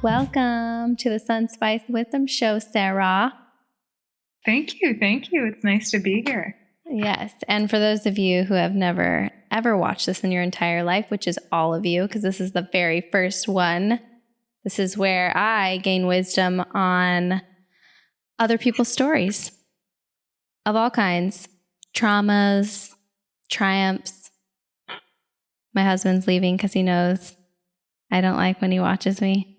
Welcome to the Sunspice Wisdom Show, Sarah. Thank you. Thank you. It's nice to be here. Yes. And for those of you who have never, ever watched this in your entire life, which is all of you, because this is the very first one, this is where I gain wisdom on other people's stories of all kinds, traumas, triumphs. My husband's leaving because he knows I don't like when he watches me.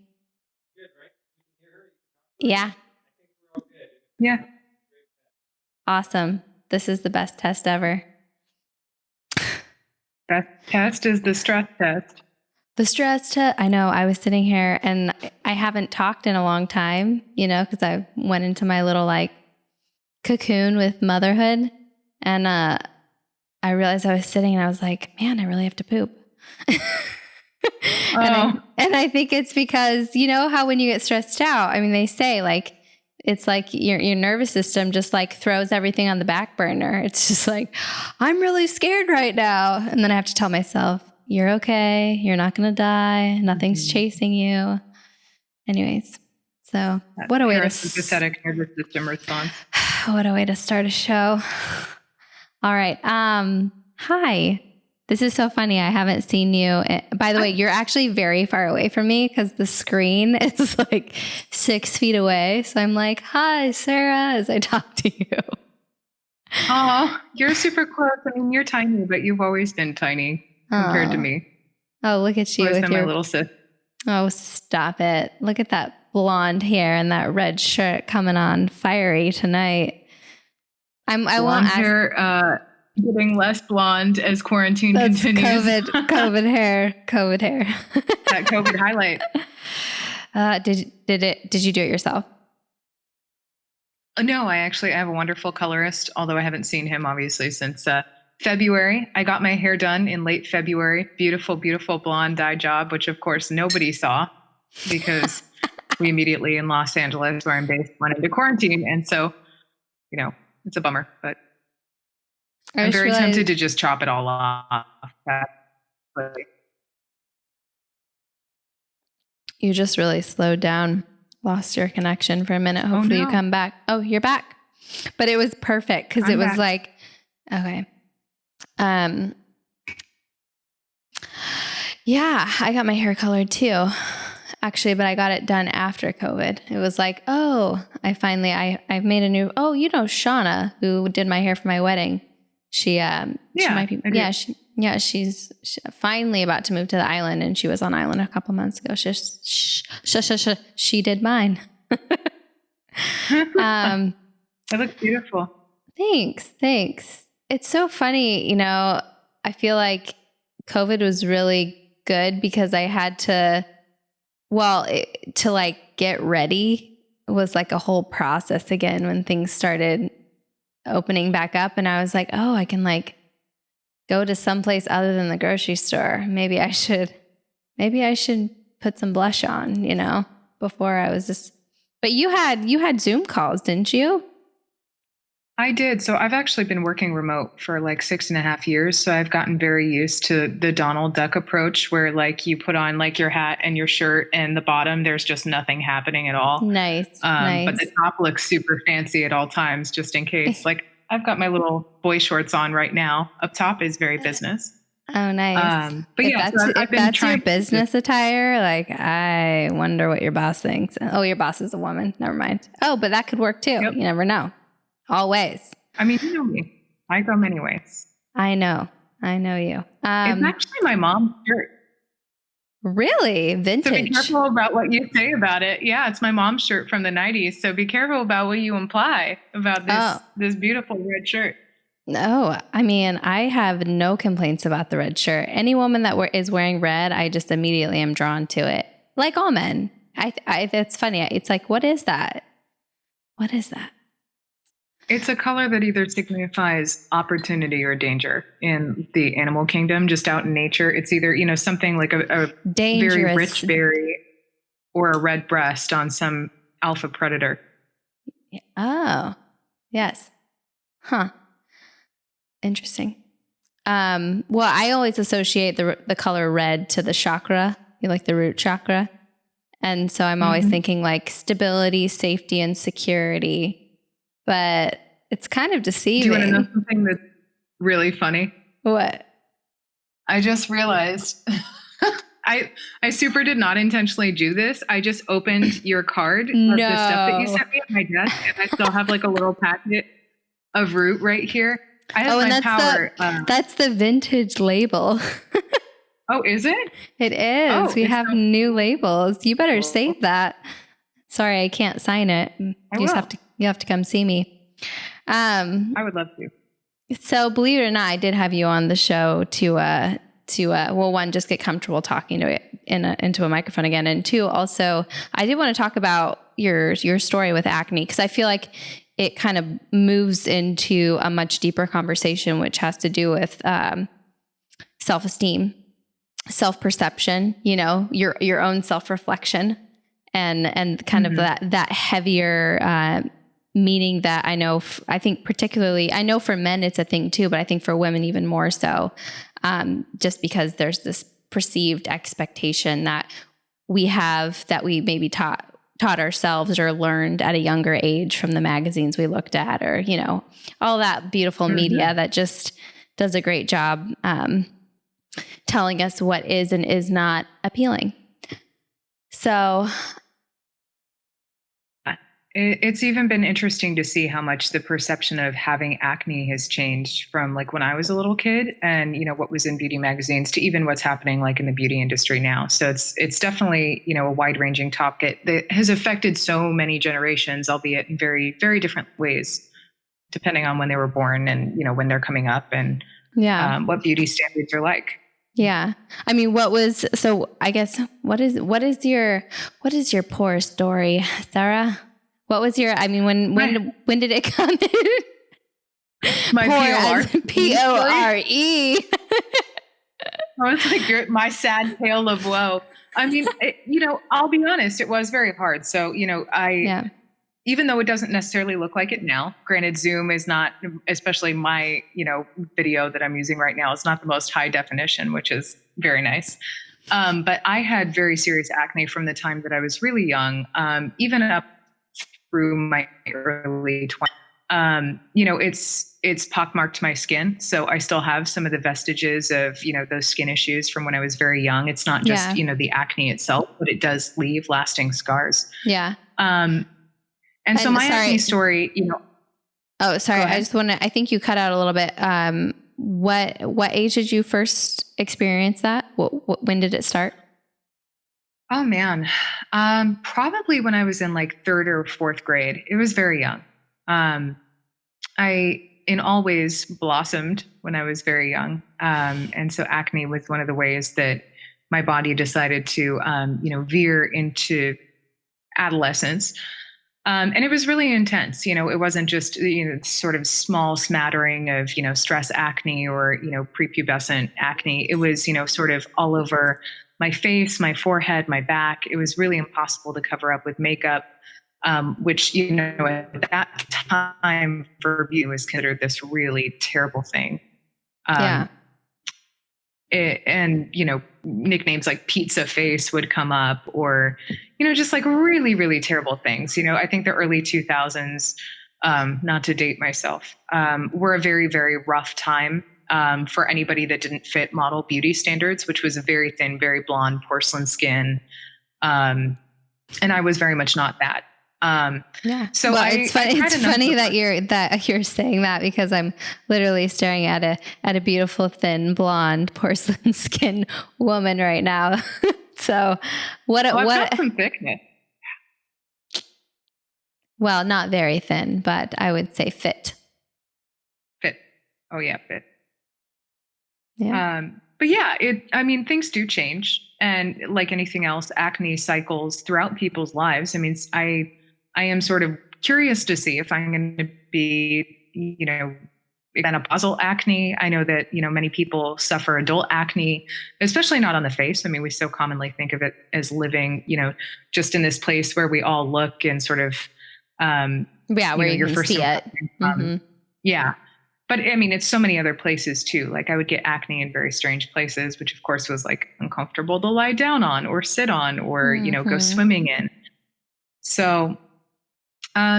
Yeah. Yeah. Awesome. This is the best test ever. Best test is the stress test. The stress test. I know. I was sitting here and I haven't talked in a long time, because I went into my little cocoon with motherhood. And I realized I was sitting and I was like, man, I really have to poop. And I think it's because, how when you get stressed out, they say it's like your nervous system just throws everything on the back burner. It's just I'm really scared right now. And then I have to tell myself, you're okay. You're not going to die. Nothing's chasing you. Anyways, so what a way to sympathetic nervous system response. What a way to start a show. All right. Hi. This is so funny. I haven't seen you. By the way, you're actually very far away from me because the screen is 6 feet away. So I'm like, hi, Sarah, as I talk to you. Oh, you're super close. You're tiny, but you've always been tiny compared to me. Oh, look at you. Always been my little sis. Oh, stop it. Look at that blonde hair and that red shirt coming on fiery tonight. Blonde hair, getting less blonde as quarantine continues. COVID hair. That COVID highlight. Did you do it yourself? No, I have a wonderful colorist, although I haven't seen him obviously since February. I got my hair done in late February. Beautiful, beautiful blonde dye job, which of course nobody saw because we immediately in Los Angeles, where I'm based, went into quarantine. And so, it's a bummer, but I'm very tempted to just chop it all off. You just really slowed down, lost your connection for a minute. Hopefully you come back. Oh, you're back. But it was perfect because it was back. Okay. Yeah, I got my hair colored too, actually, but I got it done after COVID. It was I've made a new, Shauna, who did my hair for my wedding. She might be, she's finally about to move to the island, and she was on island a couple months ago. She did mine. It looks beautiful. Thanks. It's so funny. I feel like COVID was really good because I had to get ready was a whole process again when things started opening back up, and I was like, oh, I can go to someplace other than the grocery store. Maybe I should put some blush on, before I was just, but you had Zoom calls, didn't you? I did. So I've actually been working remote for 6.5 years. So I've gotten very used to the Donald Duck approach where you put on your hat and your shirt and the bottom, there's just nothing happening at all. Nice. But the top looks super fancy at all times, just in case. I've got my little boy shorts on right now. Up top is very business. Oh, nice. But if that's your business attire, I wonder what your boss thinks. Oh, your boss is a woman. Never mind. Oh, but that could work too. Yep. You never know. Always. You know me. I go many ways. I know you. It's actually my mom's shirt. Really? Vintage. So be careful about what you say about it. Yeah, it's my mom's shirt from the 90s. So be careful about what you imply about this beautiful red shirt. No, I have no complaints about the red shirt. Any woman that is wearing red, I just immediately am drawn to it. Like all men. It's funny. It's what is that? What is that? It's a color that either signifies opportunity or danger in the animal kingdom, just out in nature. It's either, something like a very rich berry or a red breast on some alpha predator. Oh, yes. Huh. Interesting. Well, I always associate the color red to the chakra, the root chakra. And so I'm always thinking like stability, safety, and security. But it's kind of deceiving. Do you want to know something that's really funny? What? I just realized I super did not intentionally do this. I just opened your card of the stuff that you sent me at my desk, and I still have like a little packet of root right here. I have my power. That's the vintage label. Oh, is it? It is. Oh, we have new labels. You better save that. Sorry, I can't sign it. You have to come see me. I would love to. So believe it or not, I did have you on the show to well, one, just get comfortable talking to it into a microphone again. And two, also, I did want to talk about your story with acne, because I feel like it kind of moves into a much deeper conversation, which has to do with self-esteem, self-perception, your own self-reflection, and kind of that heavier meaning that I think particularly, I know for men it's a thing too, but I think for women even more so, just because there's this perceived expectation that we maybe taught ourselves or learned at a younger age from the magazines we looked at, or, all that beautiful media that just does a great job telling us what is and is not appealing. So it's even been interesting to see how much the perception of having acne has changed from like when I was a little kid and, what was in beauty magazines to even what's happening like in the beauty industry now. So it's definitely, a wide ranging topic that has affected so many generations, albeit in very, very different ways, depending on when they were born and, when they're coming up and what beauty standards are like. Yeah. I mean, I guess, what is your poor story, Sarah? What was when did it come in? My POR. PORE. I was like, my sad tale of woe. I mean, I'll be honest, it was very hard. So, even though it doesn't necessarily look like it now, granted, Zoom is not, especially my, video that I'm using right now, is not the most high definition, which is very nice. But I had very serious acne from the time that I was really young, even up through my early 20s. It's pockmarked my skin. So I still have some of the vestiges of, those skin issues from when I was very young. It's not just, the acne itself, but it does leave lasting scars. Yeah. And so my acne story, Oh, sorry. I think you cut out a little bit. What age did you first experience that? When did it start? Oh man. Probably when I was in like 3rd or 4th grade. It was very young. I in all ways blossomed when I was very young. And so acne was one of the ways that my body decided to, veer into adolescence. And it was really intense. It wasn't just, sort of small smattering of, stress acne or, prepubescent acne. It was, sort of all over my face, my forehead, my back. It was really impossible to cover up with makeup, which, at that time for beauty was considered this really terrible thing. Nicknames like pizza face would come up, or, just like really, really terrible things. I think the early 2000s, not to date myself, were a very, very rough time for anybody that didn't fit model beauty standards, which was a very thin, very blonde porcelain skin. And I was very much not that. So it's funny that you're saying that, because I'm literally staring at a beautiful thin blonde porcelain skin woman right now. So I've got some thickness. Well, not very thin, but I would say fit. Fit. Oh yeah, fit. Yeah. But yeah, things do change, and like anything else, acne cycles throughout people's lives. I mean, I am sort of curious to see if I'm going to be, menopausal acne. I know that, many people suffer adult acne, especially not on the face. I mean, we so commonly think of it as living, just in this place where we all look and sort of, where you can see it. Yeah. But I mean, it's so many other places too. Like I would get acne in very strange places, which of course was like uncomfortable to lie down on or sit on or, go Mm-hmm. swimming in. So,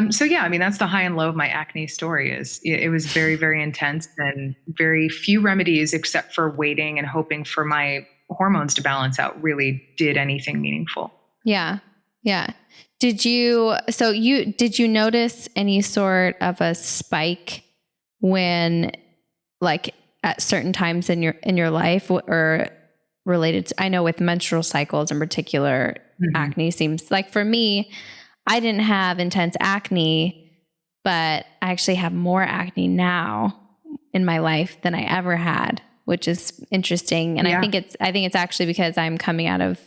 so yeah, I mean, that's the high and low of my acne story is it was very, very intense and very few remedies except for waiting and hoping for my hormones to balance out really did anything meaningful. Yeah. Yeah. Did you notice any sort of a spike when, like, at certain times in your life, or related to, I know with menstrual cycles in particular, acne seems like, for me, I didn't have intense acne, but I actually have more acne now in my life than I ever had, which is interesting. And Yeah. I think it's actually because I'm coming out of,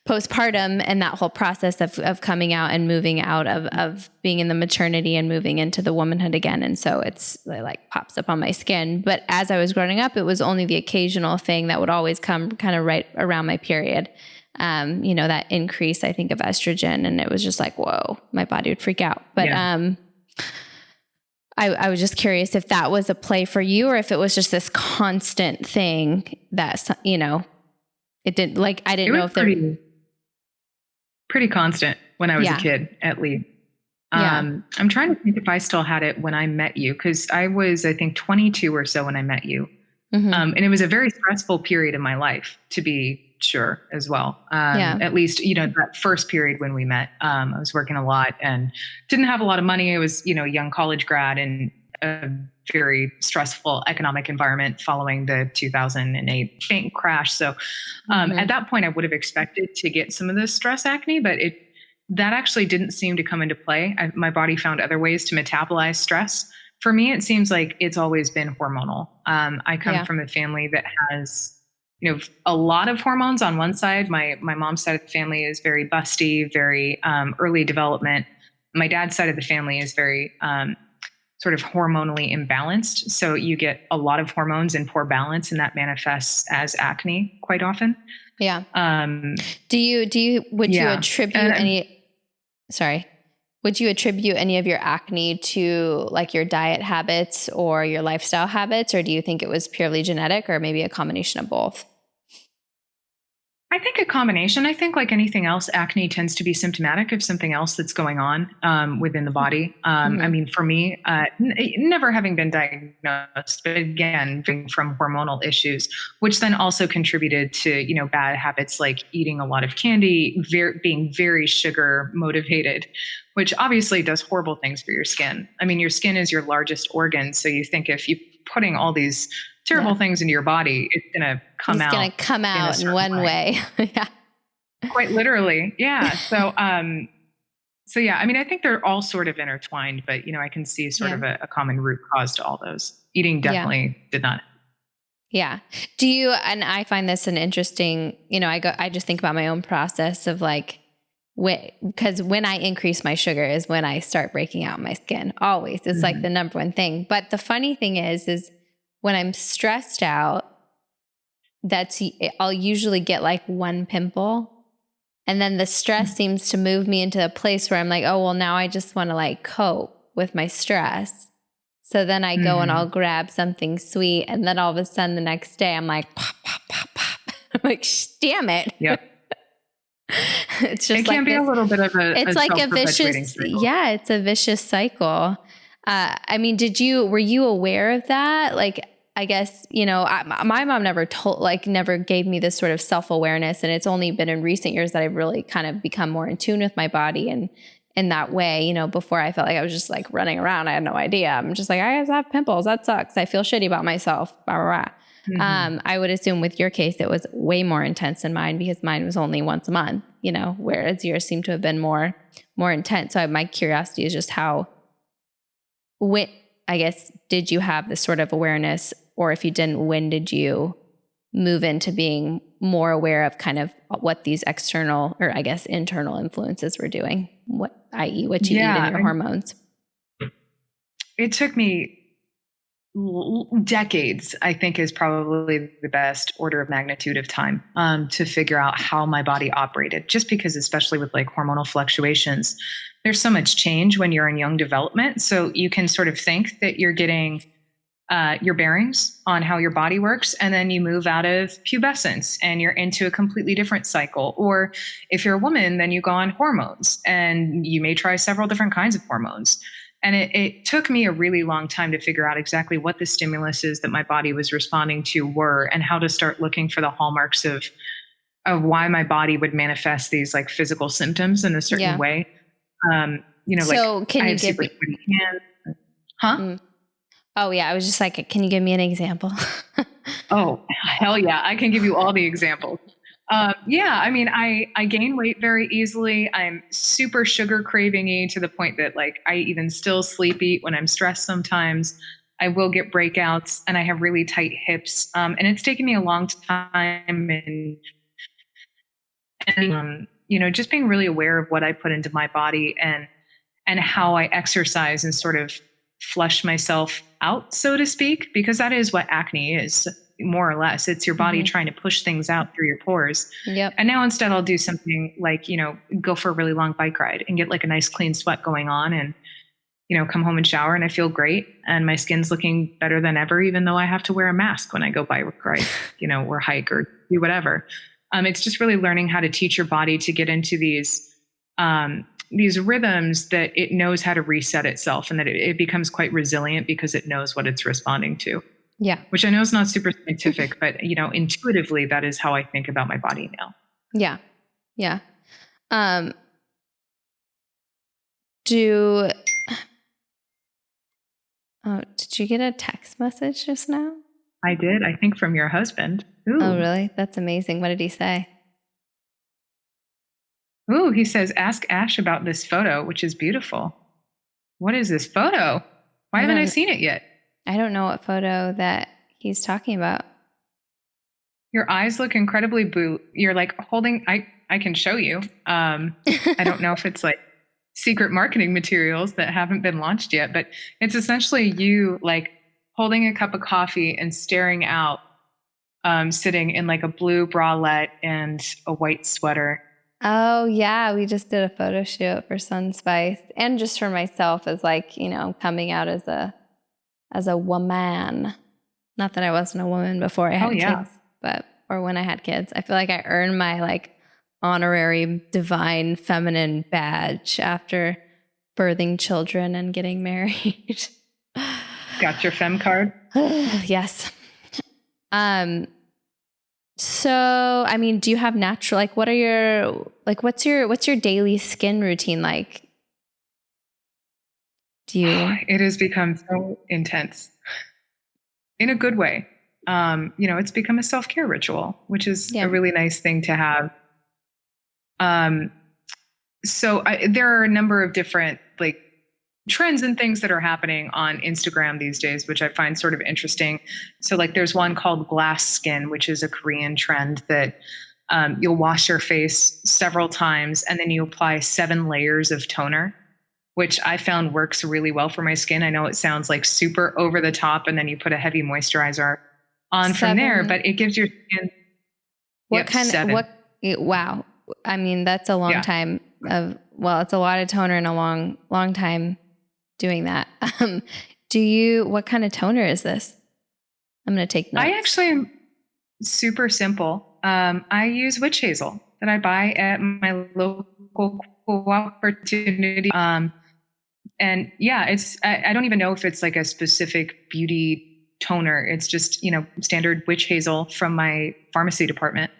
postpartum and that whole process of coming out and moving out of being in the maternity and moving into the womanhood again. And so it like pops up on my skin. But as I was growing up, it was only the occasional thing that would always come kind of right around my period. That increase, I think, of estrogen. And it was just like, whoa, my body would freak out. But, Yeah. I was just curious if that was a play for you, or if it was just this constant thing that, it didn't, like, I didn't know if there. Pretty constant when I was a kid, at least. I'm trying to think if I still had it when I met you, because I was, I think, 22 or so when I met you. Mm-hmm. And it was a very stressful period in my life, to be sure, as well. At least, that first period when we met, I was working a lot and didn't have a lot of money. I was, a young college grad in a very stressful economic environment following the 2008 bank crash. So at that point, I would have expected to get some of the stress acne, but that actually didn't seem to come into play. My body found other ways to metabolize stress. For me, it seems like it's always been hormonal. I come from a family that has, a lot of hormones on one side. My mom's side of the family is very busty, very early development. My dad's side of the family is very sort of hormonally imbalanced. So you get a lot of hormones in poor balance, and that manifests as acne quite often. Yeah. Would you attribute any of your acne to, like, your diet habits or your lifestyle habits, or do you think it was purely genetic, or maybe a combination of both? I think a combination. I think, like anything else, acne tends to be symptomatic of something else that's going on within the body. I mean, for me, never having been diagnosed, but again, from hormonal issues, which then also contributed to, bad habits like eating a lot of candy, being very sugar motivated, which obviously does horrible things for your skin. I mean, your skin is your largest organ. So you think if you're putting all these terrible things into your body, it's going to come out. It's going to come out in one way. Yeah. Quite literally. Yeah. So, yeah, I mean, I think they're all sort of intertwined, but, I can see sort of a common root cause to all those. Eating definitely did not. Yeah. Do you, and I find this an interesting, I just think about my own process of, like, because when I increase my sugar is when I start breaking out my skin. Always. It's like the number one thing. But the funny thing is when I'm stressed out, I'll usually get like one pimple. And then the stress seems to move me into a place where I'm like, oh, well, now I just want to, like, cope with my stress. So then I go and I'll grab something sweet. And then all of a sudden the next day I'm like, pop, pop, pop, pop. I'm like, damn it. Yep. It's just, it can be a little bit of it's like a vicious cycle. Yeah, it's a vicious cycle. I mean, were you aware of that? Like, I guess, my mom never gave me this sort of self-awareness. And it's only been in recent years that I've really kind of become more in tune with my body. And in that way, before I felt like I was just, like, running around. I had no idea. I'm just like, I have pimples. That sucks. I feel shitty about myself. Blah, blah, blah. I would assume with your case, it was way more intense than mine, because mine was only once a month, whereas yours seemed to have been more intense. So my curiosity is just I guess, did you have this sort of awareness, or if you didn't, when did you move into being more aware of kind of what these external, or I guess internal, influences were doing, i.e. what you eat and your hormones? It took me decades, I think, is probably the best order of magnitude of time to figure out how my body operated, just because, especially with, like, hormonal fluctuations, there's so much change when you're in young development. So you can sort of think that you're getting your bearings on how your body works. And then you move out of pubescence and you're into a completely different cycle. Or if you're a woman, then you go on hormones and you may try several different kinds of hormones. And it took me a really long time to figure out exactly what the stimuluses that my body was responding to were and how to start looking for the hallmarks of why my body would manifest these like physical symptoms in a certain way. So like can I you have give super me, sweaty hands. Huh? Oh yeah. I was just like, can you give me an example? Oh, hell yeah. I can give you all the examples. Yeah, I mean, I gain weight very easily. I'm super sugar craving-y to the point that like I even still sleep eat when I'm stressed sometimes. I will get breakouts and I have really tight hips. And it's taken me a long time just being really aware of what I put into my body and how I exercise and sort of flush myself out, so to speak, because that is what acne is, more or less. It's your body trying to push things out through your pores. Yep. And now instead I'll do something like, go for a really long bike ride and get like a nice clean sweat going on and, come home and shower and I feel great and my skin's looking better than ever, even though I have to wear a mask when I go bike ride, or hike or do whatever. It's just really learning how to teach your body to get into these rhythms that it knows how to reset itself and that it becomes quite resilient because it knows what it's responding to. Yeah. Which I know is not super scientific, but intuitively that is how I think about my body now. Yeah. Yeah. Did you get a text message just now? I did, I think from your husband. Ooh. Oh, really? That's amazing. What did he say? Ooh, he says, ask Ash about this photo, which is beautiful. What is this photo? Why haven't I seen it yet? I don't know what photo that he's talking about. Your eyes look incredibly blue. You're like holding, I can show you. I don't know if it's like secret marketing materials that haven't been launched yet, but it's essentially you like holding a cup of coffee and staring out, sitting in like a blue bralette and a white sweater. Oh yeah, we just did a photo shoot for Sunspice and just for myself as like, coming out as a woman. Not that I wasn't a woman before I had kids, or when I had kids. I feel like I earned my like honorary divine feminine badge after birthing children and getting married. Got your femme card? Yes. So, I mean, do you have natural, like, what's your daily skin routine like? It has become so intense in a good way. It's become a self-care ritual, which is a really nice thing to have. So there are a number of different like trends and things that are happening on Instagram these days, which I find sort of interesting. So like there's one called glass skin, which is a Korean trend that you'll wash your face several times and then you apply 7 layers of toner, which I found works really well for my skin. I know it sounds like super over the top and then you put a heavy moisturizer on from there, but it gives your skin. Wow. I mean, that's a long time it's a lot of toner and a long, long time doing that. What kind of toner is this? I'm going to take notes. I actually am super simple. I use witch hazel that I buy at my local opportunity. And yeah, I don't even know if it's like a specific beauty toner. It's just, standard witch hazel from my pharmacy department.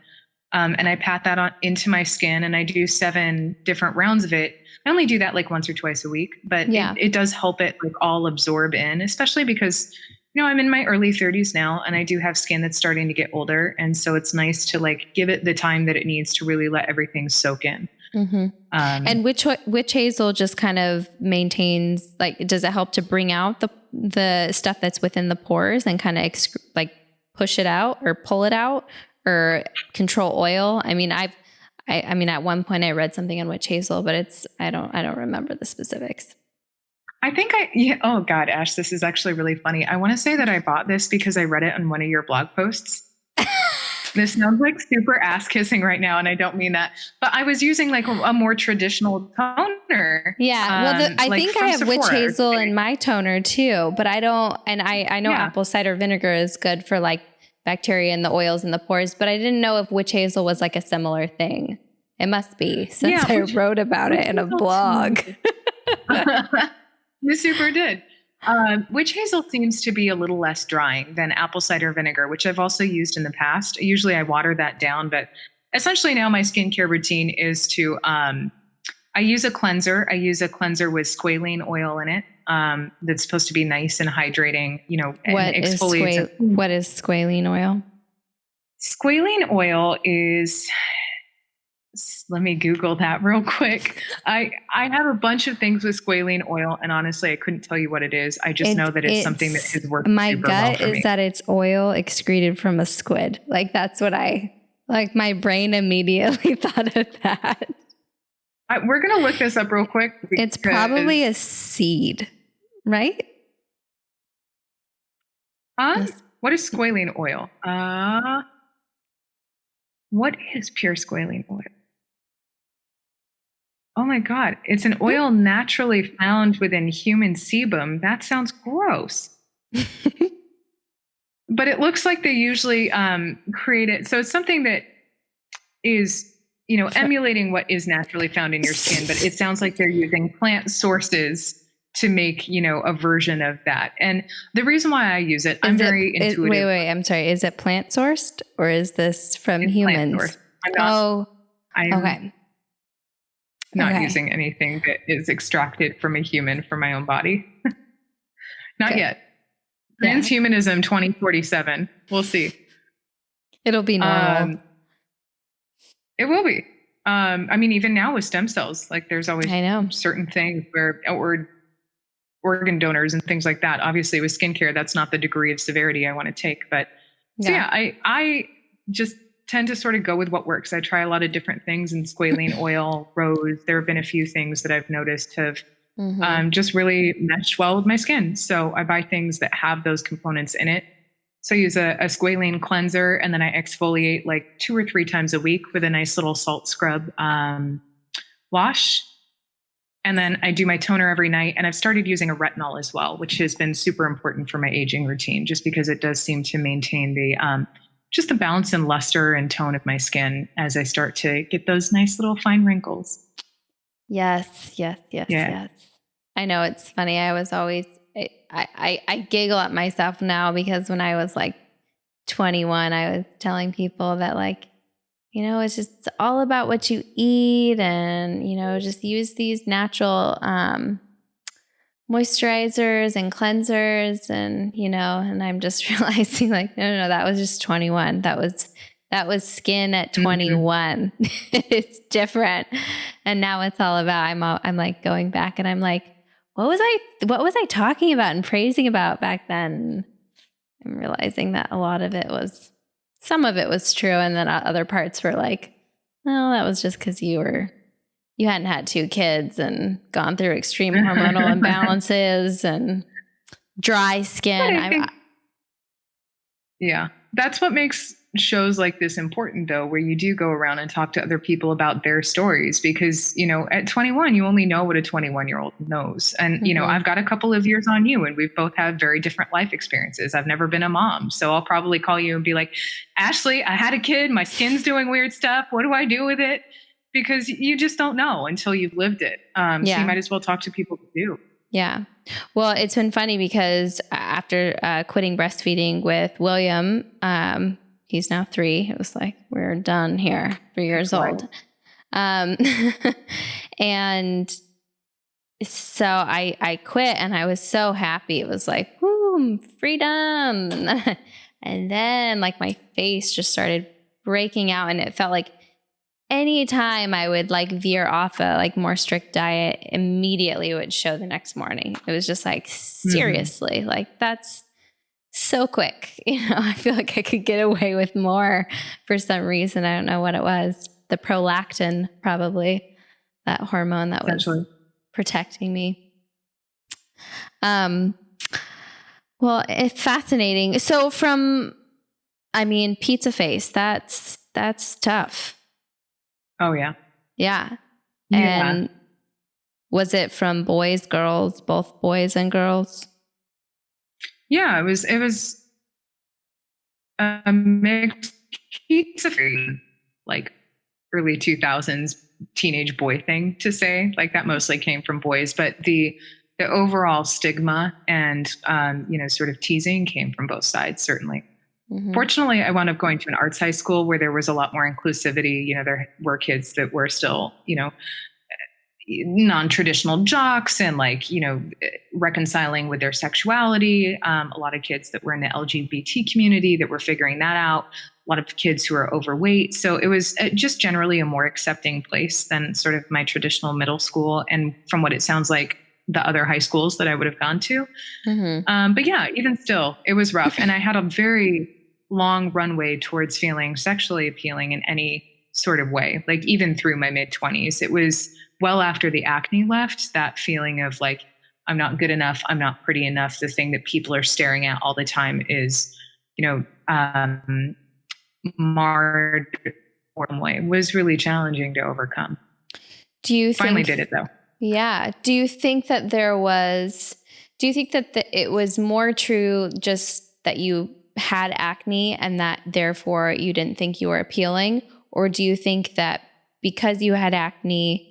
And I pat that on into my skin and I do 7 different rounds of it. I only do that like once or twice a week, but it does help it like all absorb in, especially because, I'm in my early 30s now and I do have skin that's starting to get older. And so it's nice to like give it the time that it needs to really let everything soak in. Mm-hmm. And witch hazel just kind of maintains, like, does it help to bring out the stuff that's within the pores and kind of like push it out or pull it out or control oil? I mean, I mean, at one point I read something on witch hazel, but I don't remember the specifics. I think oh God, Ash, this is actually really funny. I want to say that I bought this because I read it on one of your blog posts. This sounds like super ass kissing right now, and I don't mean that. But I was using like a more traditional toner. Yeah. Well, I like think I from have witch Sephora. hazel in my toner too, but I don't, and I know Yeah. apple cider vinegar is good for like bacteria in the oils in the pores, but I didn't know if witch hazel was like a similar thing. It must be, since I wrote about it in a blog. You super did. Witch hazel seems to be a little less drying than apple cider vinegar, which I've also used in the past. Usually I water that down, but essentially now my skincare routine is to, I use a cleanser. I use a cleanser with squalene oil in it. That's supposed to be nice and hydrating, you know, and exfoliates. What is squalene oil? Squalene oil is, let me Google that real quick. I have a bunch of things with squalene oil, and honestly, I couldn't tell you what it is. I just know that it's something that has worked. My super well gut for is me. that it's oil excreted from a squid. Like that's what my brain immediately thought of that. We're going to look this up real quick. It's probably a seed, right? What is squalene oil? What is pure squalene oil? Oh my God. It's an oil naturally found within human sebum. That sounds gross. But it looks like they usually create it. So it's something that is, you know, emulating what is naturally found in your skin, but it sounds like they're using plant sources to make, you know, a version of that. And the reason why I use it, I'm very intuitive. Wait, I'm sorry. Is it plant sourced or is this from humans? I'm okay. Not using anything that is extracted from a human for my own body. Not yet. Transhumanism 2047. We'll see. It'll be normal. It will be. I mean, even now with stem cells, like there's always certain things where organ donors and things like that. Obviously with skincare, that's not the degree of severity I want to take. But so I just tend to sort of go with what works. I try a lot of different things in squalene oil, rose. There have been a few things that I've noticed have just really meshed well with my skin. So I buy things that have those components in it. So I use a squalene cleanser, and then I exfoliate like 2 or 3 times a week with a nice little salt scrub wash. And then I do my toner every night. And I've started using a retinol as well, which has been super important for my aging routine, just because it does seem to maintain the just the balance and luster and tone of my skin as I start to get those nice little fine wrinkles. Yes. I know, it's funny. I was always, I giggle at myself now because when I was like 21, I was telling people that like, you know, it's just all about what you eat and, you know, just use these natural moisturizers and cleansers and, you know, and I'm just realizing like, no, that was just 21. That was skin at 21. It's different. And now it's all about, I'm like going back and I'm like, what was I talking about and praising about back then? I'm realizing that some of it was true. And then other parts were like, well, that was just because you hadn't had 2 kids and gone through extreme hormonal imbalances and dry skin. Yeah. That's what makes shows like this important, though, where you do go around and talk to other people about their stories, because, you know, at 21, you only know what a 21-year-old knows. And, you know, I've got a couple of years on you and we've both had very different life experiences. I've never been a mom. So I'll probably call you and be like, Ashley, I had a kid. My skin's doing weird stuff. What do I do with it? Because you just don't know until you've lived it. So you might as well talk to people who do. Yeah. Well, it's been funny because after quitting breastfeeding with William, he's now 3. It was like, we're done here, 3 years old. And so I quit and I was so happy. It was like, woo, freedom. And then like my face just started breaking out and it felt like anytime I would like veer off a like more strict diet, immediately it would show the next morning. It was just like, seriously, like that's so quick. You know, I feel like I could get away with more for some reason. I don't know what it was. The prolactin, probably, that hormone that was protecting me. Well, it's fascinating. So from I mean, pizza face, that's tough. Oh yeah. Yeah. Yeah. And was it from boys, girls, both boys and girls? Yeah, it was a mixed pizza food, like early 2000s teenage boy thing to say. Like that mostly came from boys, but the overall stigma and sort of teasing came from both sides, certainly. Mm-hmm. Fortunately, I wound up going to an arts high school where there was a lot more inclusivity. There were kids that were still, non-traditional jocks and reconciling with their sexuality. A lot of kids that were in the LGBT community that were figuring that out. A lot of kids who are overweight. So it was just generally a more accepting place than sort of my traditional middle school. And from what it sounds like, the other high schools that I would have gone to. Mm-hmm. But yeah, even still, it was rough. And I had a very long runway towards feeling sexually appealing in any sort of way, like even through my mid-20s. It was well after the acne left, that feeling of like, I'm not good enough, I'm not pretty enough. The thing that people are staring at all the time is, marred way was really challenging to overcome. Do you finally did it though? Yeah. Do you think that it was more true just that you had acne and that therefore you didn't think you were appealing? Or do you think that because you had acne,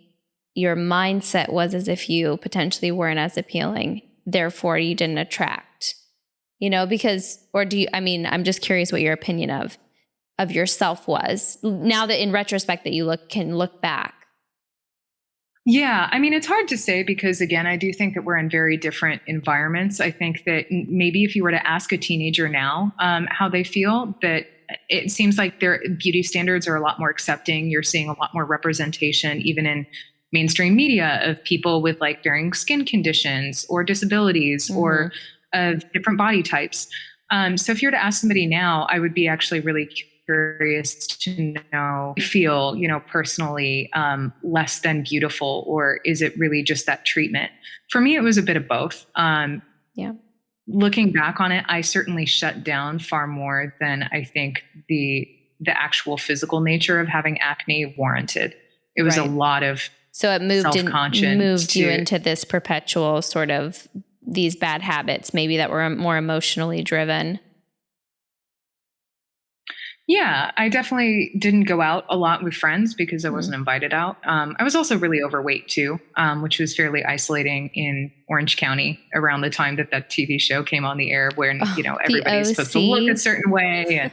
your mindset was as if you potentially weren't as appealing, therefore you didn't attract? I'm just curious what your opinion of yourself was now that in retrospect that you can look back. Yeah, I mean, it's hard to say because, again, I do think that we're in very different environments. I think that maybe if you were to ask a teenager now how they feel, that it seems like their beauty standards are a lot more accepting. You're seeing a lot more representation, even in mainstream media, of people with like varying skin conditions or disabilities or of different body types. So if you were to ask somebody now, I would be actually really curious to know, feel, personally less than beautiful, or is it really just that treatment? For me, it was a bit of both. Yeah. Looking back on it, I certainly shut down far more than I think the actual physical nature of having acne warranted. It was a lot of so it moved you into this perpetual sort of these bad habits, maybe that were more emotionally driven. Yeah, I definitely didn't go out a lot with friends because I wasn't invited out. I was also really overweight too, which was fairly isolating in Orange County around the time that TV show came on the air, where everybody's supposed to look a certain way,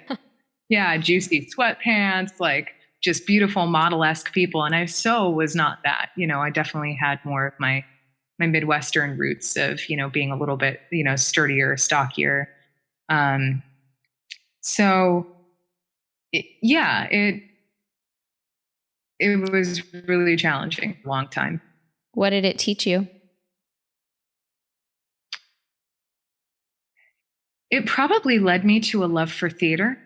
and juicy sweatpants, like just beautiful model-esque people, and I so was not that. I definitely had more of my Midwestern roots of being a little bit sturdier, stockier. So. It was really challenging a long time. What did it teach you? It probably led me to a love for theater,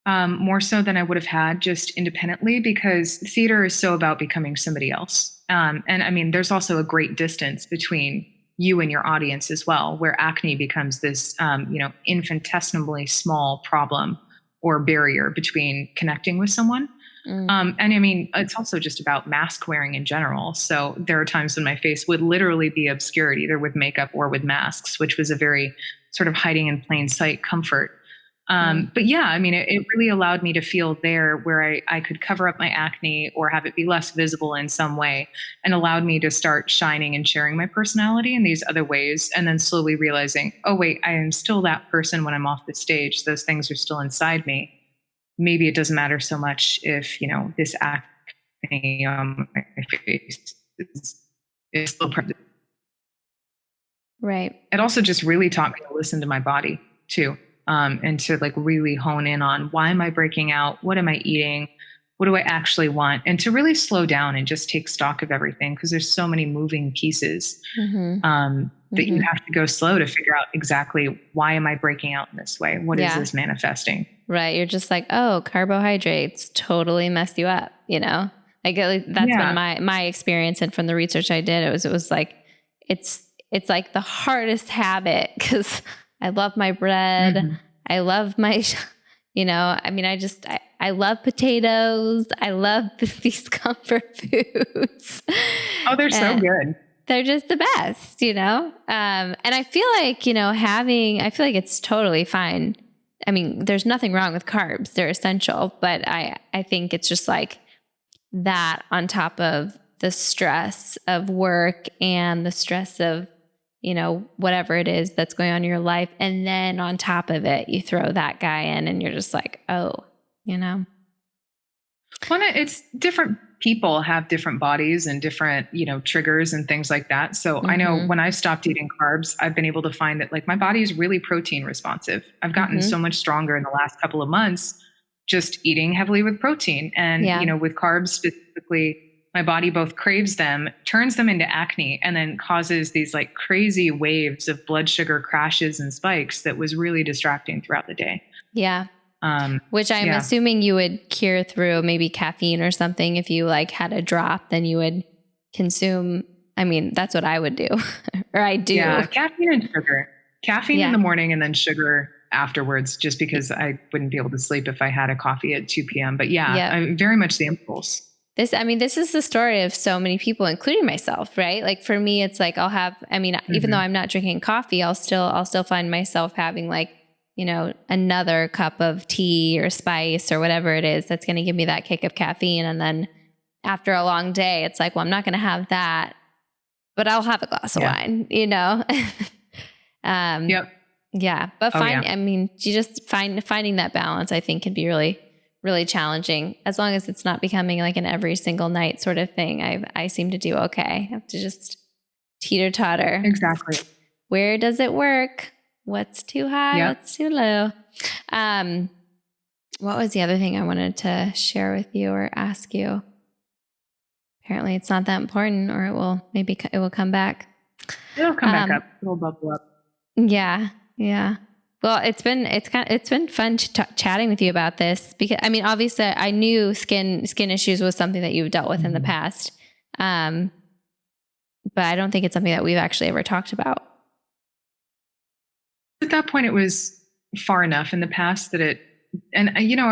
more so than I would have had just independently, because theater is so about becoming somebody else. And I mean, there's also a great distance between you and your audience as well, where acne becomes this, infinitesimally small problem or barrier between connecting with someone. And I mean, it's also just about mask wearing in general. So there are times when my face would literally be obscured, either with makeup or with masks, which was a very sort of hiding in plain sight comfort. But yeah, I mean, it really allowed me to feel there where I could cover up my acne or have it be less visible in some way, and allowed me to start shining and sharing my personality in these other ways. And then slowly realizing, oh, wait, I am still that person when I'm off the stage. Those things are still inside me. Maybe it doesn't matter so much if, this acne on my face is still present. Right. It also just really taught me to listen to my body too. And to like really hone in on, why am I breaking out? What am I eating? What do I actually want? And to really slow down and just take stock of everything, because there's so many moving pieces that you have to go slow to figure out exactly, why am I breaking out in this way? What is this manifesting? Right. You're just like, oh, carbohydrates totally mess you up, Like that's been my experience, and from the research I did, it was like it's like the hardest habit, because I love my bread. I love my I mean, I love potatoes. I love these comfort foods. Oh, they're so good. They're just the best, and I feel like, I feel like it's totally fine. I mean, there's nothing wrong with carbs. They're essential, but I think it's just like that on top of the stress of work and the stress of, whatever it is that's going on in your life. And then on top of it, you throw that guy in and you're just like, oh, Well, it's different people have different bodies and different, triggers and things like that. So I know when I stopped eating carbs, I've been able to find that like my body is really protein responsive. I've gotten so much stronger in the last couple of months just eating heavily with protein. And, with carbs specifically, my body both craves them, turns them into acne, and then causes these like crazy waves of blood sugar crashes and spikes that was really distracting throughout the day. Yeah. Which I'm assuming you would cure through maybe caffeine or something. If you like had a drop, then you would consume. I mean, that's what I would do, or I do. Yeah, caffeine and sugar. Caffeine in the morning and then sugar afterwards, just because I wouldn't be able to sleep if I had a coffee at 2 p.m. But I'm very much the impulse. This is the story of so many people, including myself, right? Like for me, it's like even though I'm not drinking coffee, I'll still find myself having like, another cup of tea or spice or whatever it is that's going to give me that kick of caffeine. And then after a long day, it's like, well, I'm not going to have that, but I'll have a glass of wine, Yep. Yeah. But you just finding that balance, I think, can be really, really challenging, as long as it's not becoming like an every single night sort of thing. I seem to do okay. I have to just teeter-totter. Exactly. Where does it work? What's too high? What's too low? What was the other thing I wanted to share with you or ask you? Apparently it's not that important, or it will come back. It'll come back up. It'll bubble up. Yeah. Yeah. Well, it's been fun chatting with you about this, because obviously I knew skin issues was something that you've dealt with in the past. But I don't think it's something that we've actually ever talked about. At that point, it was far enough in the past that I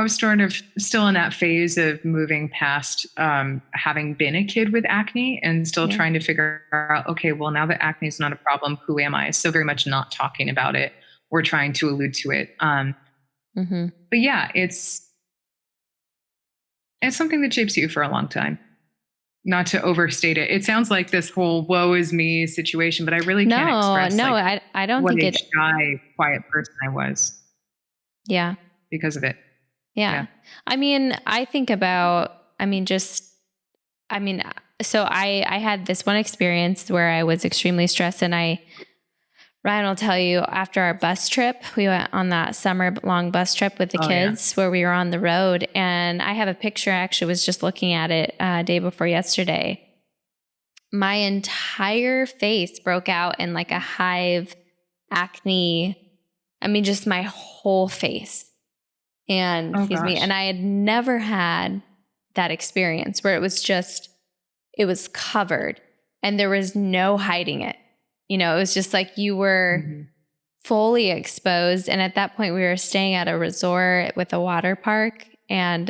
was sort of still in that phase of moving past having been a kid with acne and still trying to figure out, okay, well, now that acne is not a problem, who am I? So very much not talking about it or trying to allude to it. But yeah, it's something that shapes you for a long time. Not to overstate it. It sounds like this whole woe is me situation, but I really can't express I don't what think a shy, quiet person I was. Yeah. Because of it. Yeah. I think about, so I had this one experience where I was extremely stressed, and Ryan will tell you, after our bus trip, we went on that summer long bus trip with the kids where we were on the road. And I have a picture, I actually was just looking at it day before yesterday. My entire face broke out in like a hive acne. Just my whole face. And and I had never had that experience where it was covered and there was no hiding it. It was just like you were fully exposed. And at that point we were staying at a resort with a water park, and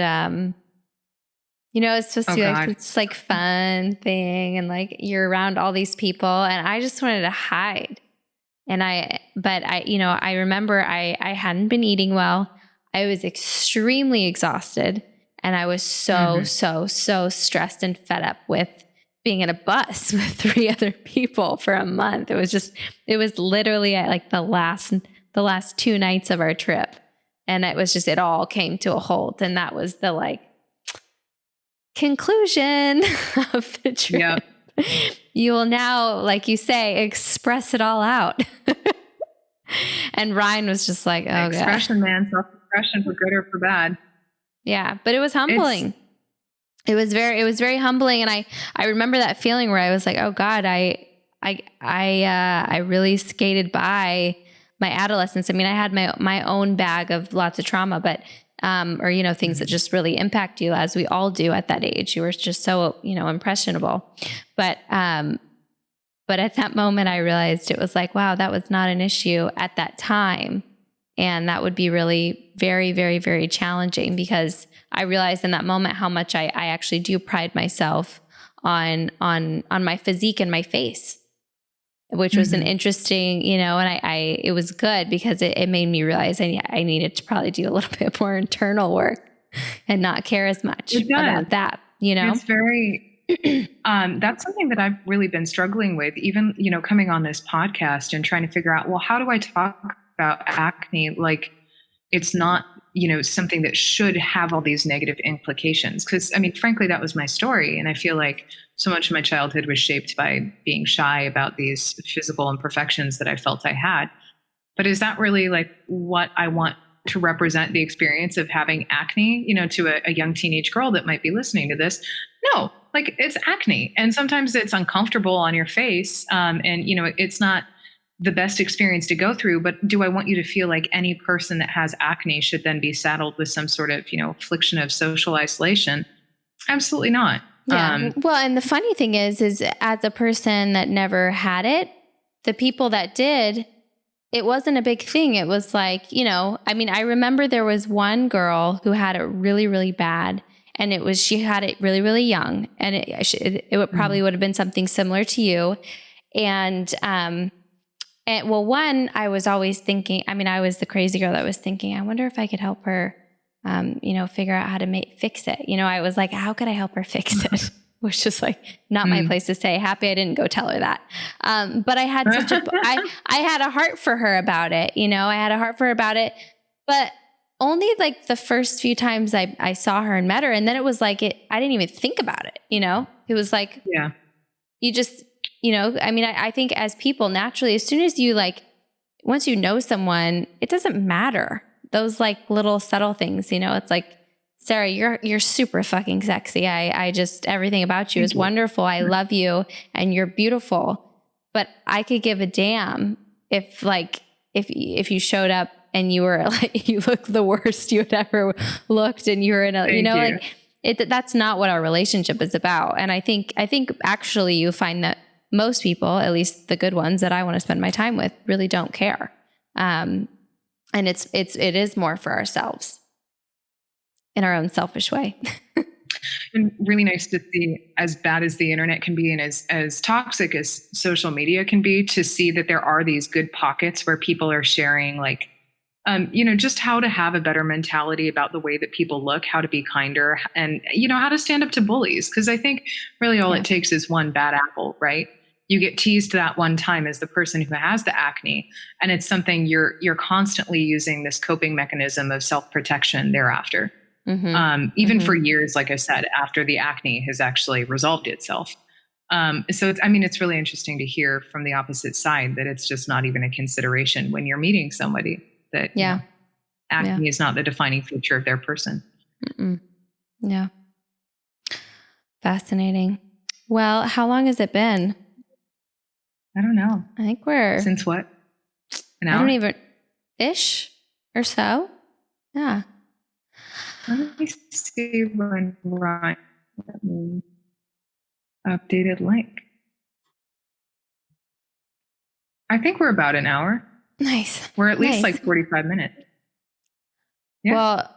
it's supposed to be like this like fun thing, and like you're around all these people, and I just wanted to hide. And I remember I hadn't been eating well. I was extremely exhausted, and I was so stressed and fed up with being in a bus with 3 other people for a month. It was literally at like the last 2 nights of our trip. And it all came to a halt. And that was the like conclusion of the trip. Yep. You will now, like you say, express it all out. And Ryan was just like, oh, expression, man, self-expression for good or for bad. Yeah. But it was humbling. It was very humbling. And I remember that feeling where I was like, oh God, I really skated by my adolescence. I had my own bag of lots of trauma, but, things that just really impact you, as we all do at that age. You were just so, impressionable. But at that moment I realized it was like, wow, that was not an issue at that time. And that would be really very, very, very challenging, because I realized in that moment how much I actually do pride myself on my physique and my face, which was an interesting, and it was good because it made me realize I needed to probably do a little bit more internal work and not care as much about that, It's very, that's something that I've really been struggling with, even, coming on this podcast and trying to figure out, well, how do I talk about acne? Like, it's not, something that should have all these negative implications. Cause I mean, frankly, that was my story. And I feel like so much of my childhood was shaped by being shy about these physical imperfections that I felt I had. But is that really like what I want to represent the experience of having acne, to a young teenage girl that might be listening to this? No, like, it's acne. And sometimes it's uncomfortable on your face. And, it's not the best experience to go through, but do I want you to feel like any person that has acne should then be saddled with some sort of, affliction of social isolation? Absolutely not. Yeah. Well, and the funny thing is as a person that never had it, the people that did, it wasn't a big thing. It was like, I remember there was one girl who had it really, really bad. And she had it really, really young. And it would probably would have been something similar to you. And well, one, I was always thinking, I was the crazy girl that was thinking, I wonder if I could help her, figure out how to fix it. I was like, how could I help her fix it? Which is like not my place to say. Happy I didn't go tell her that. But I had I had a heart for her about it. I had a heart for her about it, but only like the first few times I saw her and met her. And then it was like, I didn't even think about it. It was like, yeah, you just, I think as people naturally, as soon as you once you know someone, it doesn't matter. Those like little subtle things, it's like, Sarah, you're super fucking sexy. I just, everything about you is wonderful. I love you and you're beautiful. But I could give a damn if you showed up and you were like, you look the worst you had ever looked and you were in a, that's not what our relationship is about. And I think actually you find that most people, at least the good ones that I want to spend my time with, really don't care. And it is more for ourselves in our own selfish way. And really nice to see, as bad as the internet can be and as toxic as social media can be, to see that there are these good pockets where people are sharing like, just how to have a better mentality about the way that people look, how to be kinder, and, how to stand up to bullies. Because I think really all it takes is one bad apple, right? You get teased that one time as the person who has the acne, and it's something you're constantly using this coping mechanism of self-protection thereafter. Even for years, like I said, after the acne has actually resolved itself. So it's really interesting to hear from the opposite side that it's just not even a consideration when you're meeting somebody, that acne is not the defining feature of their person. Yeah. Fascinating. Well, how long has it been? I don't know. I think we're... Since what? An hour? I don't even... Ish or so? Yeah. Let me see when Ryan updated link. I think we're about an hour. Nice. We're at least like 45 minutes. Yeah. Well,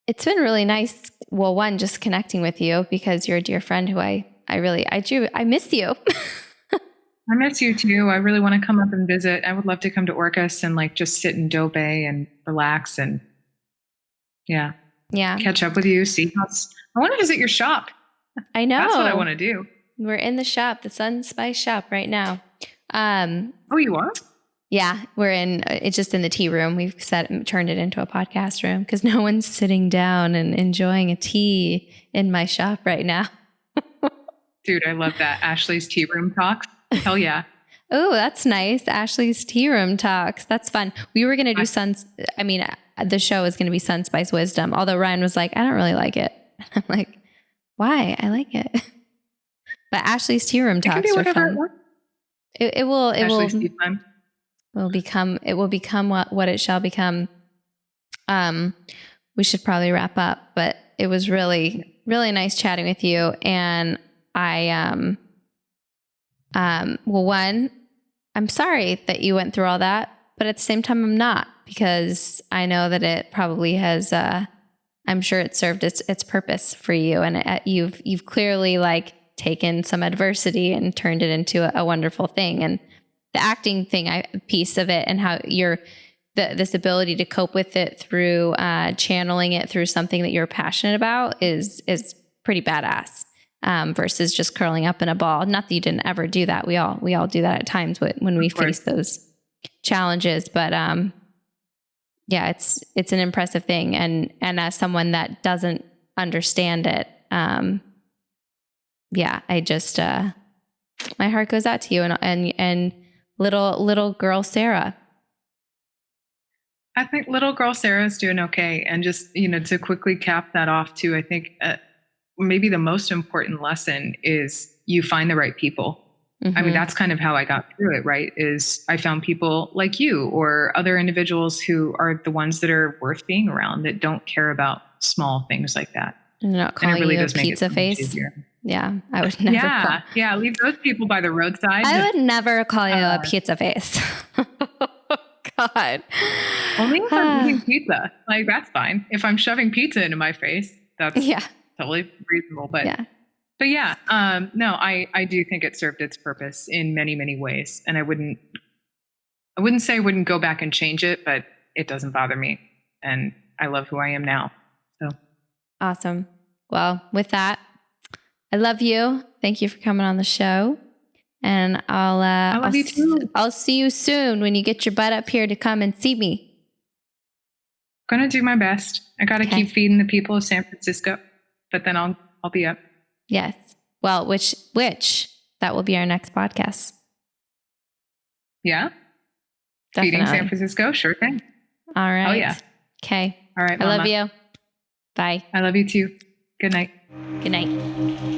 it's been really nice. Well, one, just connecting with you because you're a dear friend who I miss you. I miss you too. I really want to come up and visit. I would love to come to Orcas and like just sit in Doe Bay and relax and catch up with you. I want to visit your shop. I know. That's what I want to do. We're in the shop, the Sunspice shop right now. Oh, you are? Yeah, it's just in the tea room. We've turned it into a podcast room because no one's sitting down and enjoying a tea in my shop right now. Dude, I love that. Ashley's Tea Room Talks. Hell yeah. Oh, that's nice. Ashley's Tea Room Talks. That's fun. We were going to do the show is going to be Sunspice Wisdom. Although Ryan was like, I don't really like it. I'm like, why? I like it. But Ashley's Tea Room Talks are fun. It will become what it shall become. We should probably wrap up, but it was really, really nice chatting with you. And one, I'm sorry that you went through all that, but at the same time, I'm not. because I know that it probably has, I'm sure it served its purpose for you. And you've clearly like taken some adversity and turned it into a wonderful thing. And the acting thing, piece of it, and how this ability to cope with it through channeling it through something that you're passionate about is pretty badass. Versus just curling up in a ball. Not that you didn't ever do that. We all do that at times when we face those challenges. But yeah, it's an impressive thing. And as someone that doesn't understand it, yeah, I just my heart goes out to you and little girl Sarah. I think little girl Sarah's doing okay. And just, to quickly cap that off too, I think maybe the most important lesson is you find the right people. I mean, that's kind of how I got through it, right? Is I found people like you or other individuals who are the ones that are worth being around, that don't care about small things like that. And not calling you a pizza face. Yeah, I would never. Yeah, leave those people by the roadside. I would never call you a pizza face. God. Only if I'm eating pizza. Like, that's fine. If I'm shoving pizza into my face, that's totally reasonable. But yeah, no, I do think it served its purpose in many, many ways. And I wouldn't say I wouldn't go back and change it, but it doesn't bother me. And I love who I am now. So awesome. Well, with that, I love you. Thank you for coming on the show. And I love you too. I'll see you soon when you get your butt up here to come and see me. I'm going to do my best. I got to keep feeding the people of San Francisco, but then I'll be up. Yes. Well, which that will be our next podcast. Yeah. Definitely. Feeding San Francisco. Sure thing. All right. Oh yeah. Okay. All right. I love you. Bye. I love you too. Good night. Good night.